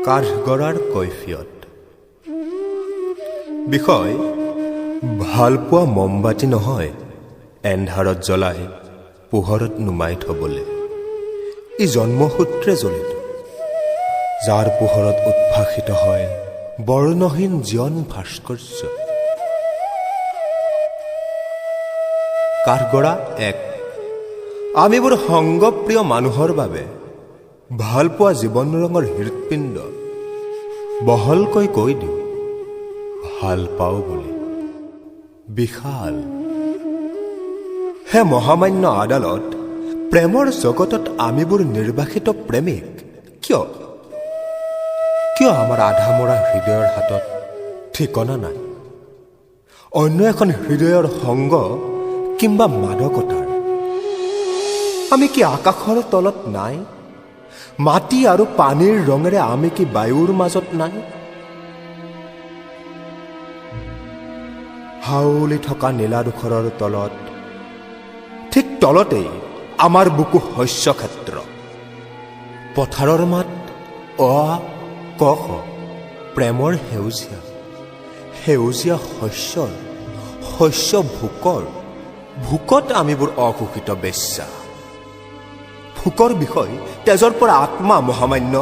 কাঠগড়াৰ কৈফিয়ত। বিষয় ভালপোৱা মমবাতি নহয় এন্ধাৰত জ্বলাই পোহৰত নুমাই থবলৈ। ই জন্মসূত্ৰে জ্বলিত, যাৰ পোহৰত উদ্ভাসিত হয় বৰ্ণহীন জীৱন ভাস্কৰ্য। কাঠগড়া 1। আমিবোৰ সংগপ্ৰিয় মানুহৰ বাবে ভালপোৱা জীৱন ৰঙৰ হৃৎপিণ্ড বহলকৈ কৈ দিওঁ ভাল পাওঁ বুলি। বিশাল হে মহামান্য আদালত, প্ৰেমৰ জগতত আমিবোৰ নিৰ্বাসিত প্ৰেমিক কিয়? কিয় আমাৰ আধা মৰা হৃদয়ৰ হাতত ঠিকনা নাই? অন্য এখন হৃদয়ৰ সংগ কিম্বা মাদকতাৰ? আমি কি আকাশৰ তলত নাই? মাটি আৰু পানীৰ ৰঙেৰে আমি কি বায়ুৰ মাজত নাই? হাউলি থকা নীলাধূসৰৰ তলত, ঠিক তলতেই আমাৰ বুকু শস্য ক্ষেত্ৰ। পথাৰৰ মাত অ ক খ, প্ৰেমৰ সেউজীয়া সেউজীয়া শস্যৰ শস্য ভোকৰ ভোকত আমিবোৰ অঘোষিত বেশ্যা। ভোকৰ বিষয় তেজৰ পৰা আত্মা মহামান্য।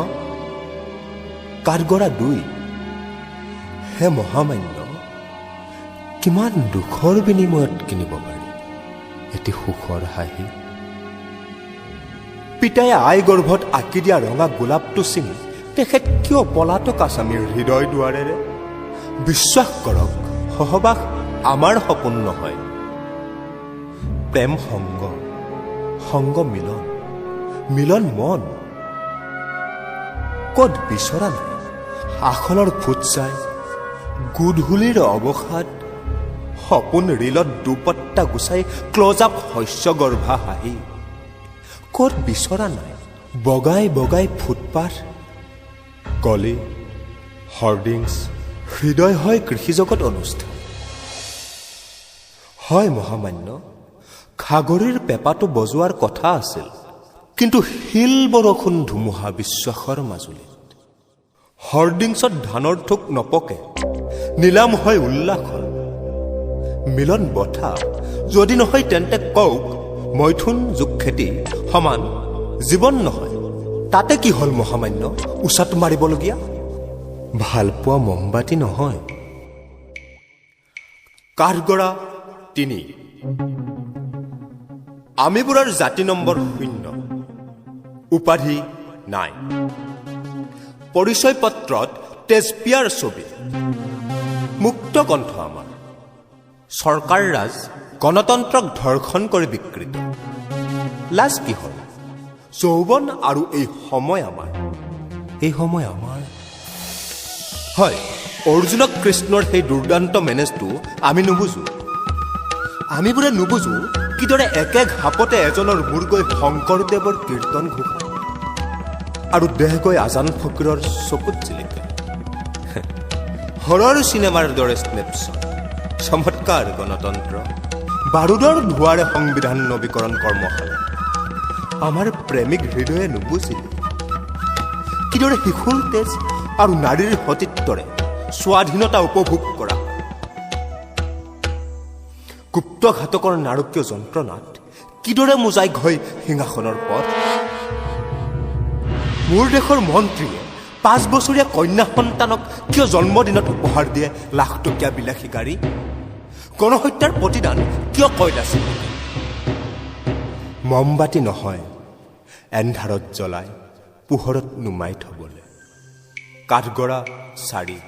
কাঠগড়া 2। হে মহামান্য, কিমান দুখৰ বিনিময়ত কিনিব পাৰি এটি সুখৰ হাঁহি? পিতায়ে আই গৰ্ভত আঁকি দিয়া ৰঙা গোলাপটো চিঙি তেখেত কিয় পলাতক আছামীৰ হৃদয় দুৱাৰেৰে? বিশ্বাস কৰক, সহবাস আমাৰ সপোন নহয়। প্ৰেম সংগ, সংগ মিলন, মিলন মন। ক'ত বিচৰা নাই আখলৰ ফুটছাই, গধূলিৰ অৱসাদ, সপোন ৰীলত দুপট্টা গুচাই ক্লজ আপ শস্যগৰ্ভা হাঁহি। ক'ত বিচৰা নাই বগাই বগাই ফুটপাথ, গলি, হৰ্ডিংছ। হৃদয় হয় কৃষিজগত অনুষ্ঠান। হয় মহামান্য, খাগৰিৰ পেঁপাটো বজোৱাৰ কথা আছিল, কিন্তু শিল বৰষুণ ধুমুহা বিশ্বাসৰ মাজুলীত। হৰ্ডিংছত ধানৰ থোক নপকে, নিলাম হয় উল্লাসৰ। মিলন বঠা যদি নহয় তেন্তে কওক মৈথুন যোগ খেতি সমান জীৱন নহয়। তাতে কি হ'ল মহামান্য উচাত মাৰিবলগীয়া? ভালপোৱা মমবাতি নহয়। কাঠগড়া 3। আমিবোৰৰ জাতি নম্বৰ 0, উপাধি নাই। পৰিচয় পত্ৰত তেজপিয়াৰ ছবি। মুক্ত কণ্ঠ আমাৰ। চৰকাৰ ৰাজ গণতন্ত্ৰক ধৰ্ষণ কৰি বিকৃত। লাজ কি হ'ল? যৌৱন আৰু এই সময় আমাৰ। এই সময় আমাৰ। হয়, অৰ্জুনক কৃষ্ণৰ সেই দুৰ্দান্ত মেনেজটো আমি নুবুজো। আমিবোৰে নুবুজো কিদৰে একে ঘাপতে এজনৰ মূৰ গৈ শংকৰদেৱৰ কীৰ্তন ঘোষায় আৰু দেহ গৈ আজান ফকীৰৰ চকুত জিলিকে। হৰৰ চিনেমাৰ দৰে স্নেপশ্বট, চমৎকাৰ গণতন্ত্ৰ, বাৰুদৰ ধোৱাৰে সংবিধান নৱীকৰণ কৰ্মশালা। আমাৰ প্ৰেমিক হৃদয়ে নুবুজিলে কিদৰে শিশুৰ তেজ আৰু নাৰীৰ সতীত্বৰে স্বাধীনতা উপভোগ কৰা। গুপ্তঘাতকৰ নাৰকীয় যন্ত্ৰণাত কিদৰে মোজাইক হৈ সিংহাসনৰ পথ। মোৰ দেশৰ মন্ত্ৰীয়ে 5 বছৰীয়া কন্যা সন্তানক কিয় জন্মদিনত উপহাৰ দিয়ে লাখটকীয়া বিলাসী গাড়ী? গণহত্যাৰ প্ৰতিদান কিয় কয়লাছিল? মমবাতি নহয় এন্ধাৰত জ্বলাই পোহৰত নুমাই থবলৈ। কাঠগড়া 4।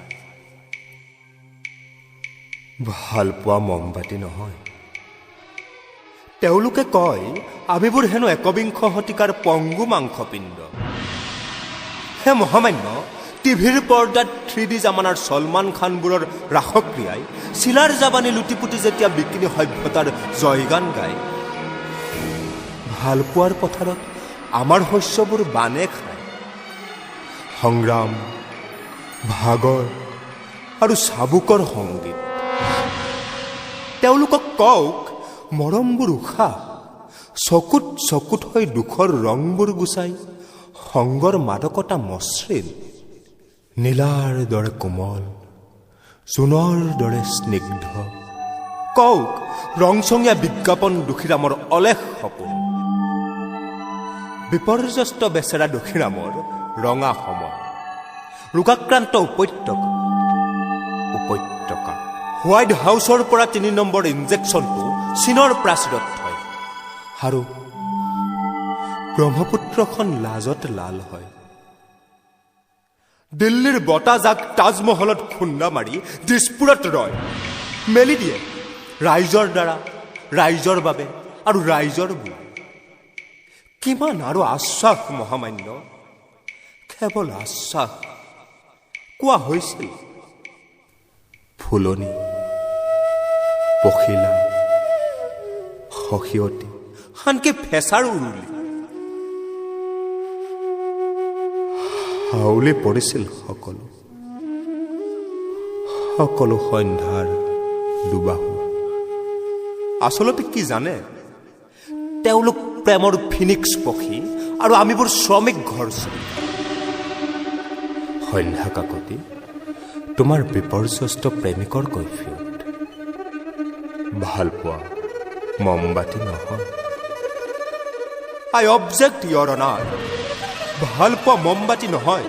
ভালপোৱা মমবাতি নহয়। তেওঁলোকে কয় আমিবোৰ হেনো একবিংশ শতিকাৰ পংগু মাংসপিণ্ড। হে মহামান্য, টিভিৰ পৰ্দাত 3D জামানাৰ ছলমান খানবোৰৰ ৰাসক্ৰিয়াই চিলাৰ জাবানী লুটিপুটি যেতিয়া বিকিনি সভ্যতাৰ জয়গান গায়, ভালপোৱাৰ পথাৰত আমাৰ শস্যবোৰ বানে খায়। সংগ্ৰাম, ভাগৰ আৰু চাবুকৰ সংগীত। তেওঁলোকক কওক মৰমবোৰ উশাহ, চকুত চকুত হৈ দুখৰ ৰংবোৰ গুচাই সংগৰ মাদকতা মসৃণ। নীলাৰ দৰে কোমল, জোনৰ দৰে স্নিগ্ধ। কওক ৰংচঙীয়া বিজ্ঞাপন দুখীৰামৰ অলেখ সপোন, বিপৰ্যস্ত বেচেৰা দুখীৰামৰ ৰঙা সময়, ৰোগাক্ৰান্ত উপত্যকা। হোৱাইট হাউচৰ পৰা ৩ নম্বৰ ইনজেকশ্যনটো চীনৰ প্ৰাচীৰত থয় আৰু ব্ৰহ্মপুত্ৰখন লাজত লাল হয়। দিল্লীৰ বতাহজাক তাজমহলত খুন্দা মাৰি দিছপুৰত ৰয়, মেলি দিয়ে ৰাইজৰ দ্বাৰা, ৰাইজৰ বাবে আৰু ৰাইজৰ বুলি। কিমান আৰু আশ্বাস মহামান্য, কেৱল আশ্বাস। কোৱা হৈছিল ফুলনি, পখিলা, সখীয়তী, আনকি ফেঁচাৰ উৰুলি। হাউলি পৰিছিল সকলো সন্ধ্যাৰ দুবাহু। আচলতে কি জানে, তেওঁলোক প্ৰেমৰ ফিনিক্স পক্ষী আৰু আমিবোৰ শ্ৰমিক ঘৰ চলি। সন্ধ্যা কাকতি তোমাৰ বিপৰ্যস্ত প্ৰেমিকৰ কৈফিয়ত। ভাল পোৱা মমবাতি নহয়। আই অবজেক্ট ইয়ৰ অনাৰ, ভাল পোৱা মমবাতি নহয়।